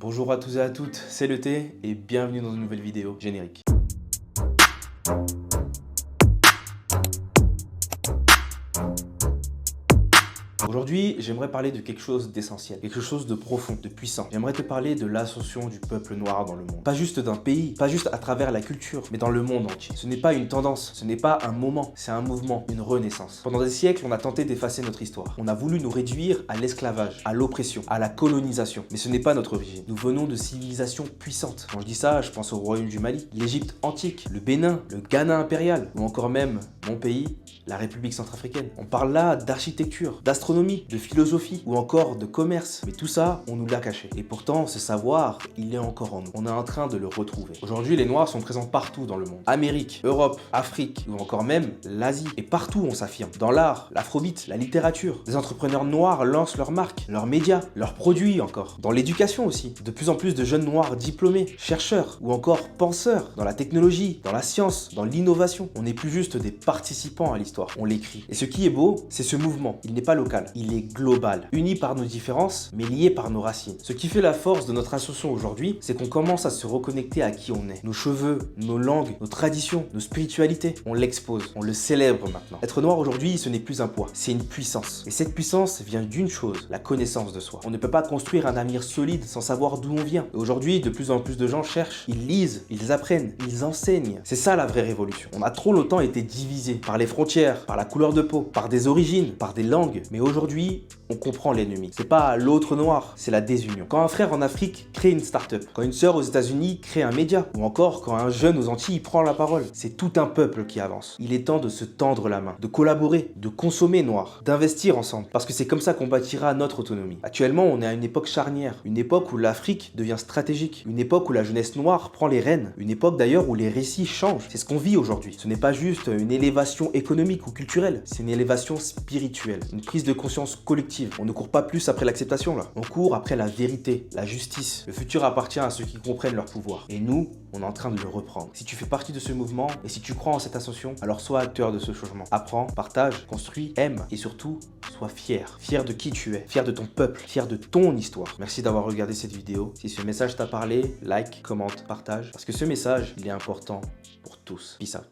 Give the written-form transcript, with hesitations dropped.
Bonjour à tous et à toutes, c'est le T et bienvenue dans une nouvelle vidéo générique. Aujourd'hui, j'aimerais parler de quelque chose d'essentiel, quelque chose de profond, de puissant. J'aimerais te parler de l'ascension du peuple noir dans le monde. Pas juste d'un pays, pas juste à travers la culture, mais dans le monde entier. Ce n'est pas une tendance, ce n'est pas un moment, c'est un mouvement, une renaissance. Pendant des siècles, on a tenté d'effacer notre histoire. On a voulu nous réduire à l'esclavage, à l'oppression, à la colonisation. Mais ce n'est pas notre origine. Nous venons de civilisations puissantes. Quand je dis ça, je pense au royaume du Mali, l'Égypte antique, le Bénin, le Ghana impérial, ou encore même mon pays, la République centrafricaine. On parle là d'architecture, d'astronomie, de philosophie ou encore de commerce. Mais tout ça, on nous l'a caché. Et pourtant, ce savoir, il est encore en nous. On est en train de le retrouver. Aujourd'hui, les Noirs sont présents partout dans le monde. Amérique, Europe, Afrique ou encore même l'Asie. Et partout, on s'affirme. Dans l'art, l'afrobeat, la littérature. Des entrepreneurs noirs lancent leurs marques, leurs médias, leurs produits encore. Dans l'éducation aussi. De plus en plus de jeunes noirs diplômés, chercheurs ou encore penseurs dans la technologie, dans la science, dans l'innovation. On n'est plus juste des participants à l'histoire. On l'écrit. Et ce qui est beau, c'est ce mouvement. Il n'est pas local, il est global. Uni par nos différences, mais lié par nos racines. Ce qui fait la force de notre ascension aujourd'hui, c'est qu'on commence à se reconnecter à qui on est. Nos cheveux, nos langues, nos traditions, nos spiritualités. On l'expose, on le célèbre maintenant. Être noir aujourd'hui, ce n'est plus un poids, c'est une puissance. Et cette puissance vient d'une chose, la connaissance de soi. On ne peut pas construire un avenir solide sans savoir d'où on vient. Et aujourd'hui, de plus en plus de gens cherchent, ils lisent, ils apprennent, ils enseignent. C'est ça la vraie révolution. On a trop longtemps été divisés par les frontières, par la couleur de peau, par des origines, par des langues. Mais aujourd'hui, on comprend l'ennemi. C'est pas l'autre noir, c'est la désunion. Quand un frère en Afrique crée une start-up, quand une sœur aux États-Unis crée un média, ou encore quand un jeune aux Antilles prend la parole, c'est tout un peuple qui avance. Il est temps de se tendre la main, de collaborer, de consommer noir, d'investir ensemble, parce que c'est comme ça qu'on bâtira notre autonomie. Actuellement, on est à une époque charnière, une époque où l'Afrique devient stratégique, une époque où la jeunesse noire prend les rênes, une époque d'ailleurs où les récits changent. C'est ce qu'on vit aujourd'hui. Ce n'est pas juste une élévation économique ou culturelle, c'est une élévation spirituelle, une prise de conscience collective. On ne court pas plus après l'acceptation là, on court après la vérité, la justice. Le futur appartient à ceux qui comprennent leur pouvoir. Et nous, on est en train de le reprendre. Si tu fais partie de ce mouvement et si tu crois en cette ascension, alors sois acteur de ce changement. Apprends, partage, construis, aime et surtout, sois fier. Fier de qui tu es, fier de ton peuple, fier de ton histoire. Merci d'avoir regardé cette vidéo. Si ce message t'a parlé, like, commente, partage. Parce que ce message, il est important pour tous. Peace out.